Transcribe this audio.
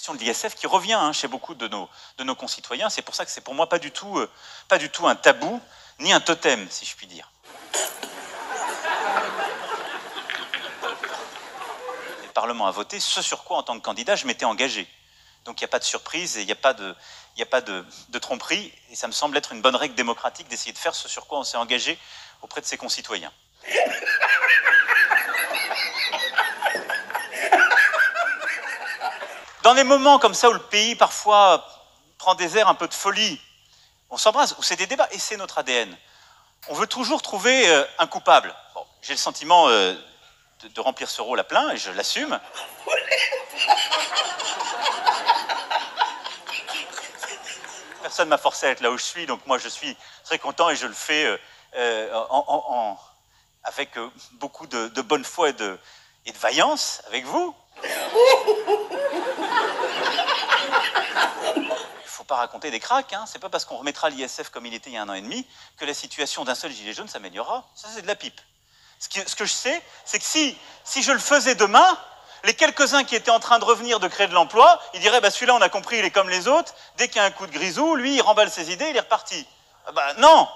question de l'ISF qui revient chez beaucoup de nos concitoyens. C'est pour ça que c'est pour moi pas du tout un tabou, ni un totem, si je puis dire. Le Parlement a voté ce sur quoi, en tant que candidat, je m'étais engagé. Donc il n'y a pas de surprise et il n'y a pas de tromperie. Et ça me semble être une bonne règle démocratique d'essayer de faire ce sur quoi on s'est engagé auprès de ses concitoyens. Dans les moments comme ça où le pays parfois prend des airs un peu de folie, on s'embrasse, où c'est des débats, et c'est notre ADN. On veut toujours trouver un coupable. Bon, j'ai le sentiment de remplir ce rôle à plein, et je l'assume. Personne ne m'a forcé à être là où je suis, donc moi je suis très content et je le fais avec beaucoup de bonne foi et de vaillance avec vous. Il ne faut pas raconter des cracks, hein. C'est pas parce qu'on remettra l'ISF comme il était il y a 1 an et demi que la situation d'un seul gilet jaune s'améliorera. Ça, c'est de la pipe. Ce que je sais, c'est que si je le faisais demain, les quelques-uns qui étaient en train de revenir de créer de l'emploi, ils diraient bah, celui-là, on a compris, il est comme les autres. Dès qu'il y a un coup de grisou, lui, il remballe ses idées, il est reparti. Ah bah non.